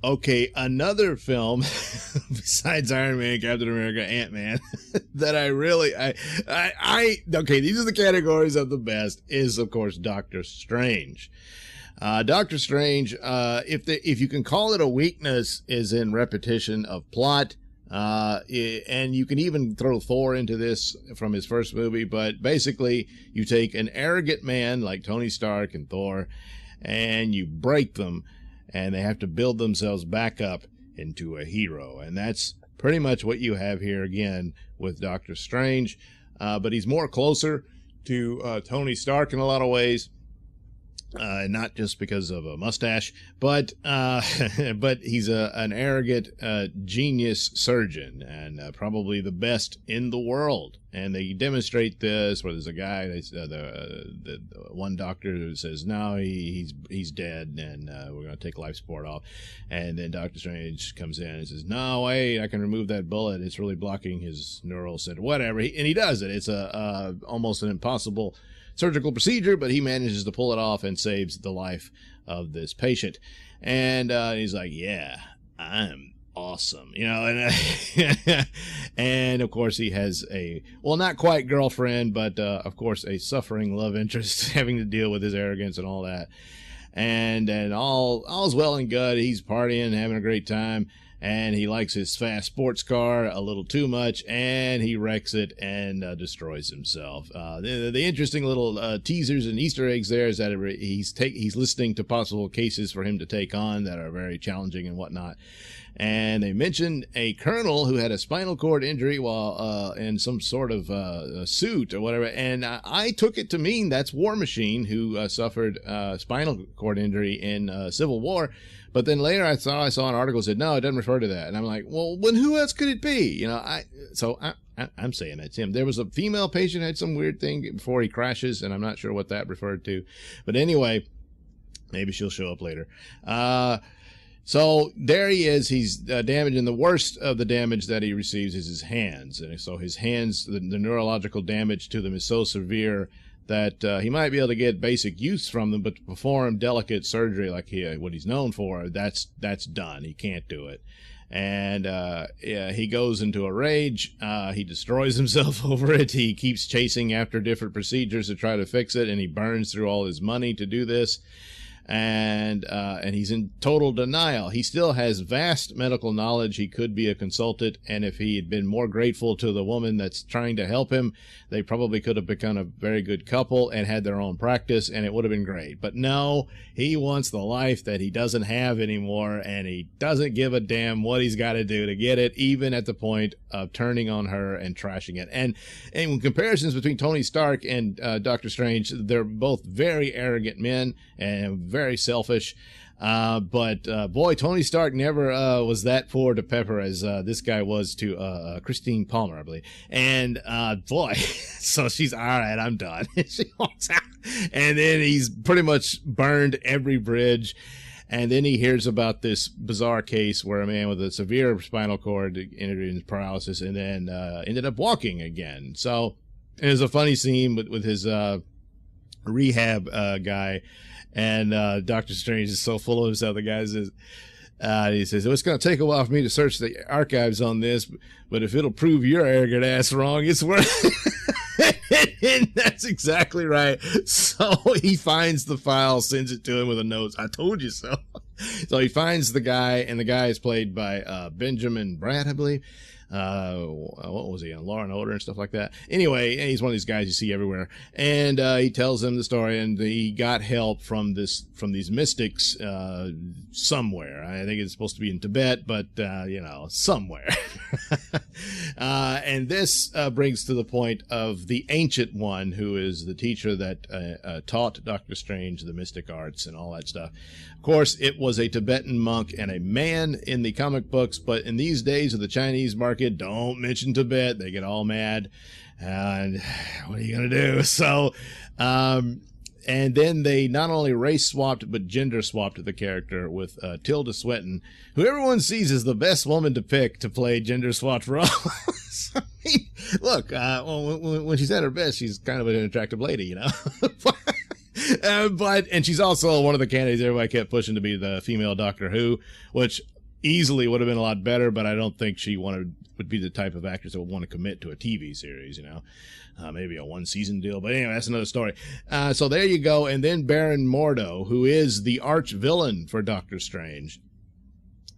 Okay, another film besides Iron Man, Captain America, Ant-Man that okay, these are the categories of the best is, of course, Doctor Strange. Doctor Strange, if you can call it a weakness, is in repetition of plot. And you can even throw Thor into this from his first movie, but basically you take an arrogant man like Tony Stark and Thor and you break them, and they have to build themselves back up into a hero. And that's pretty much what you have here again with Doctor Strange. But he's more closer to Tony Stark in a lot of ways. Not just because of a mustache, but but he's an arrogant genius surgeon, and probably the best in the world. And they demonstrate this where there's a guy, the one doctor who says, no, he's dead, and we're going to take life support off. And then Doctor Strange comes in and says, no, wait, I can remove that bullet. It's really blocking his neural center, whatever. And he does it. It's almost an impossible surgical procedure, but he manages to pull it off and saves the life of this patient. And he's like, yeah, I'm awesome, and and of course he has a, well, not quite girlfriend, but of course a suffering love interest having to deal with his arrogance and all that. And all's well and good. He's partying, having a great time, and he likes his fast sports car a little too much, and he wrecks it and destroys himself. The interesting little teasers and Easter eggs there is that he's listening to possible cases for him to take on that are very challenging and whatnot. And they mentioned a colonel who had a spinal cord injury while in some sort of a suit or whatever. And I took it to mean that's War Machine, who suffered spinal cord injury in Civil War. But then later I saw an article that said, no, it doesn't refer to that. And I'm like, well, then who else could it be? I'm saying that's him. There was a female patient who had some weird thing before he crashes, and I'm not sure what that referred to. But anyway, maybe she'll show up later. So there he is. He's damaged, and the worst of the damage that he receives is his hands. And so his hands, the neurological damage to them is so severe that he might be able to get basic use from them, but to perform delicate surgery like what he's known for, that's done. He can't do it. And he goes into a rage. He destroys himself over it. He keeps chasing after different procedures to try to fix it, and he burns through all his money to do this. And he's in total denial. He still has vast medical knowledge. He could be a consultant, and if he had been more grateful to the woman that's trying to help him, they probably could have become a very good couple and had their own practice, and it would have been great. But no, he wants the life that he doesn't have anymore, and he doesn't give a damn what he's got to do to get it, even at the point of turning on her and trashing it. And in comparisons between Tony Stark and Doctor Strange, they're both very arrogant men and very selfish. But boy, Tony Stark never was that poor to Pepper as this guy was to Christine Palmer, I believe. And boy, so she's, all right, I'm done. She walks out. And then he's pretty much burned every bridge. And then he hears about this bizarre case where a man with a severe spinal cord injury and paralysis, and then ended up walking again. So there's a funny scene with his rehab guy. And Doctor Strange is so full of himself. The guy says, he says, it's going to take a while for me to search the archives on this, but if it'll prove your arrogant ass wrong, it's worth it. And that's exactly right. So he finds the file, sends it to him with a note. I told you so. So he finds the guy, and the guy is played by Benjamin Bratt, I believe. What was he on? Law and Order and stuff like that. Anyway, he's one of these guys you see everywhere, and he tells them the story, and he got help from these mystics somewhere. I think it's supposed to be in Tibet, but somewhere. And this brings to the point of the Ancient One, who is the teacher that taught Doctor Strange the mystic arts and all that stuff. Of course, it was a Tibetan monk and a man in the comic books, but in these days of the Chinese market, don't mention Tibet. They get all mad. And what are you going to do? So, and then they not only race swapped, but gender swapped the character with Tilda Swinton, who everyone sees as the best woman to pick to play gender swapped roles. I mean, look, when she's at her best, she's kind of an attractive lady, and she's also one of the candidates everybody kept pushing to be the female Doctor Who, which easily would have been a lot better, but I don't think she would be the type of actress that would want to commit to a TV series, you know. Maybe a one-season deal, but anyway, that's another story. So there you go. And then Baron Mordo, who is the arch villain for Doctor Strange.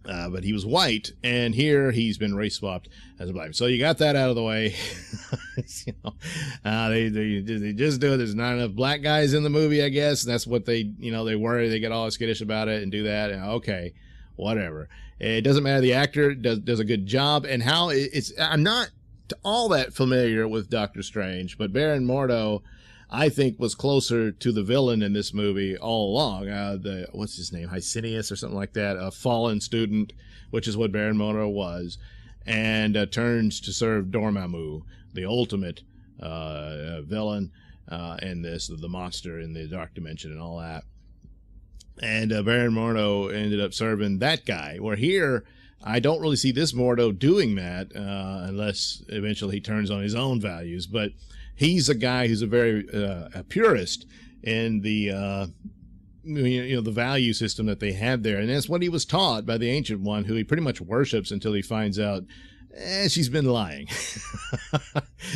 But he was white, and here he's been race swapped as a black. So you got that out of the way. You know, they just do it. There's not enough black guys in the movie, I guess. That's what they worry. They get all skittish about it and do that. And okay, whatever. It doesn't matter. The actor does a good job, and how I'm not all that familiar with Doctor Strange, but Baron Mordo, I think, was closer to the villain in this movie all along. What's his name? Hysinius or something like that. A fallen student, which is what Baron Mordo was, and turns to serve Dormammu, the ultimate villain in this, the monster in the Dark Dimension and all that. And Baron Mordo ended up serving that guy, where here I don't really see this Mordo doing that unless eventually he turns on his own values. But he's a guy who's a very a purist in the the value system that they have there, and that's what he was taught by the Ancient One, who he pretty much worships until he finds out she's been lying.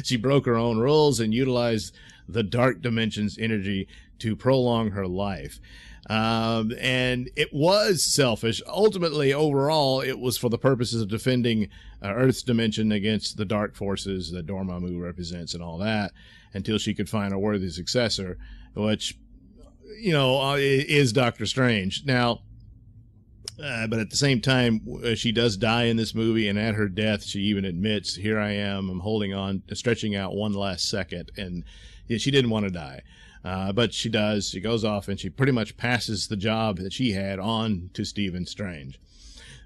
She broke her own rules and utilized the Dark Dimension's energy to prolong her life. And it was selfish. Ultimately, overall, it was for the purposes of defending Earth's dimension against the dark forces that Dormammu represents and all that, until she could find a worthy successor, which, is Doctor Strange. Now, but at the same time, she does die in this movie, and at her death, she even admits, here I am, I'm holding on, stretching out one last second, and she didn't want to die. But she does. She goes off and she pretty much passes the job that she had on to Stephen Strange.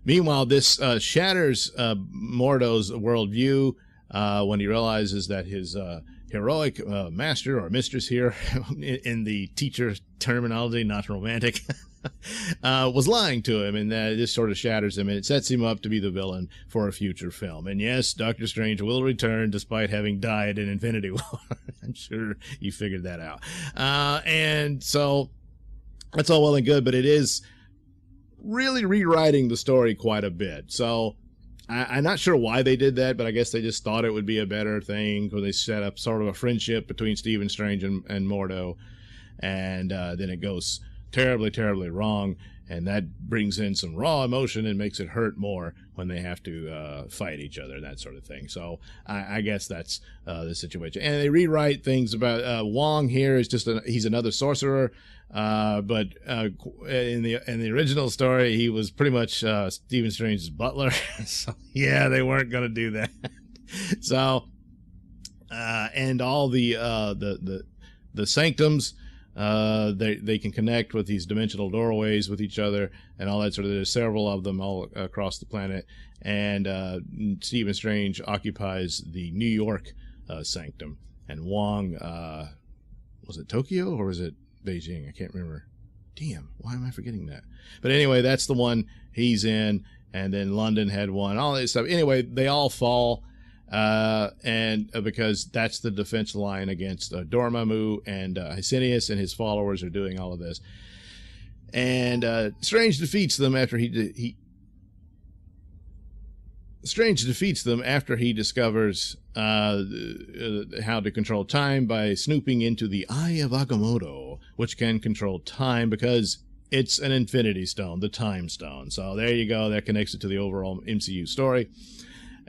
Meanwhile, this shatters Mordo's worldview when he realizes that his heroic master or mistress here, in the teacher terminology, not romantic, was lying to him, and this sort of shatters him, and it sets him up to be the villain for a future film. And yes, Doctor Strange will return despite having died in Infinity War. I'm sure you figured that out. And so that's all well and good, but it is really rewriting the story quite a bit. So I'm not sure why they did that, but I guess they just thought it would be a better thing, because they set up sort of a friendship between Stephen Strange and Mordo, and then it goes terribly, terribly wrong, and that brings in some raw emotion and makes it hurt more when they have to fight each other, that sort of thing. So I guess that's the situation. And they rewrite things about Wong here is just he's another sorcerer, but in the original story he was pretty much Stephen Strange's butler. So yeah, they weren't going to do that. So and all the sanctums. They can connect with these dimensional doorways with each other and all that sort of. There's several of them all across the planet, and Stephen Strange occupies the New York sanctum, and Wong, was it Tokyo or was it Beijing? I can't remember. Damn, why am I forgetting that? But anyway, that's the one he's in, and then London had one, all this stuff. Anyway, they all fall. And because that's the defense line against Dormammu, and Hysinius and his followers are doing all of this, and Strange defeats them after Strange defeats them after he discovers how to control time by snooping into the Eye of Agamotto, which can control time because it's an Infinity Stone, the Time Stone. So there you go. That connects it to the overall MCU story.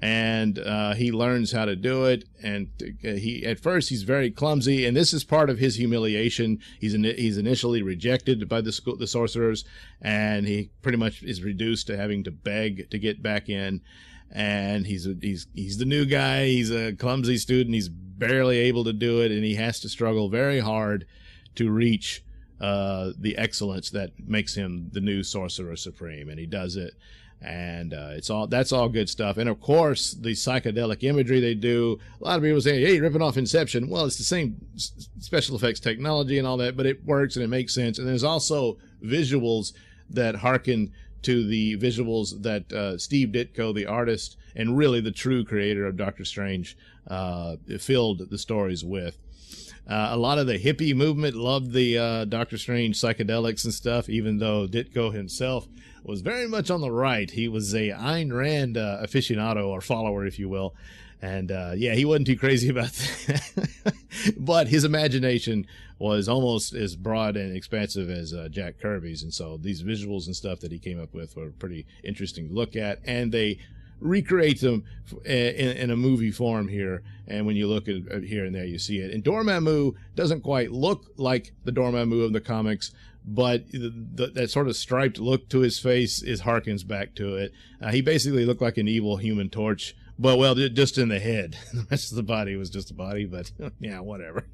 And he learns how to do it, and at first he's very clumsy, and this is part of his humiliation. He's initially rejected by the sorcerers, and he pretty much is reduced to having to beg to get back in. And he's the new guy. He's a clumsy student. He's barely able to do it, and he has to struggle very hard to reach the excellence that makes him the new Sorcerer Supreme, and he does it. And that's all good stuff. And of course, the psychedelic imagery they do, a lot of people say, hey, you're ripping off Inception. Well, it's the same special effects technology and all that, but it works and it makes sense. And there's also visuals that harken to the visuals that Steve Ditko, the artist and really the true creator of Doctor Strange, filled the stories with. A lot of the hippie movement loved the Doctor Strange psychedelics and stuff, even though Ditko himself was very much on the right. He was a Ayn Rand aficionado, or follower, if you will. And yeah, he wasn't too crazy about that. But his imagination was almost as broad and expansive as Jack Kirby's. And so these visuals and stuff that he came up with were pretty interesting to look at. And they recreate them in a movie form here. And when you look at here and there, you see it. And Dormammu doesn't quite look like the Dormammu of the comics, but that sort of striped look to his face harkens back to it. He basically looked like an evil Human Torch, but well, just in the head. The rest of the body was just a body, but yeah, whatever.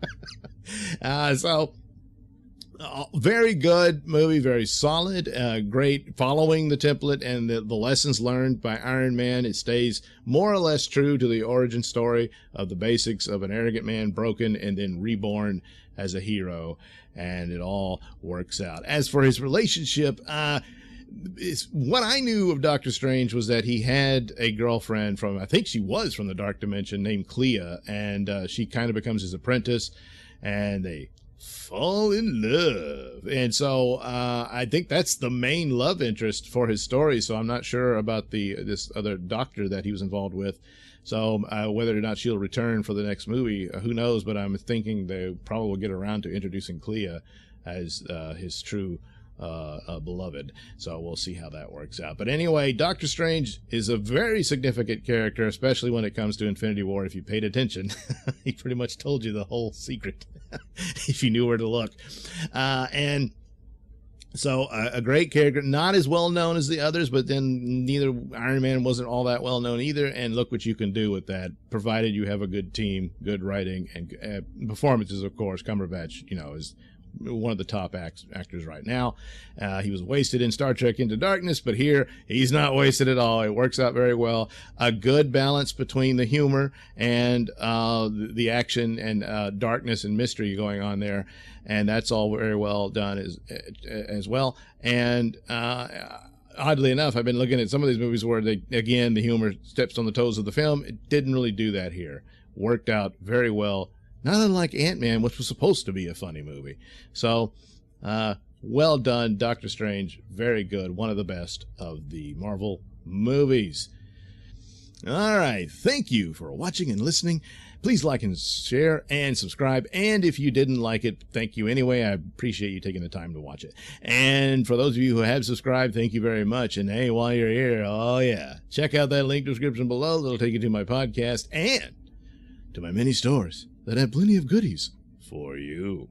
Very good movie, very solid, great, following the template and the lessons learned by Iron Man. It stays more or less true to the origin story of the basics of an arrogant man broken and then reborn as a hero, and it all works out. As for his relationship, what I knew of Doctor Strange was that he had a girlfriend from, I think she was from the Dark Dimension, named Clea, and she kind of becomes his apprentice, and they fall in love. And so I think that's the main love interest for his story. So I'm not sure about this other doctor that he was involved with. So whether or not she'll return for the next movie, who knows? But I'm thinking they probably will get around to introducing Clea as his true beloved. So we'll see how that works out. But anyway, Doctor Strange is a very significant character, especially when it comes to Infinity War. If you paid attention, he pretty much told you the whole secret if you knew where to look. And so a great character, not as well known as the others, but then neither Iron Man wasn't all that well known either. And look what you can do with that, provided you have a good team, good writing, and performances. Of course, Cumberbatch, is one of the top actors right now. He was wasted in Star Trek Into Darkness, but here he's not wasted at all. It works out very well. A good balance between the humor and the action and darkness and mystery going on there, and that's all very well done as well. And oddly enough, I've been looking at some of these movies where the humor steps on the toes of the film. It didn't really do that here. Worked out very well. Not unlike Ant-Man, which was supposed to be a funny movie. So, well done, Doctor Strange. Very good. One of the best of the Marvel movies. All right. Thank you for watching and listening. Please like and share and subscribe. And if you didn't like it, thank you anyway. I appreciate you taking the time to watch it. And for those of you who have subscribed, thank you very much. And hey, while you're here, oh yeah, check out that link description below. That'll take you to my podcast and to my many stores that have plenty of goodies for you.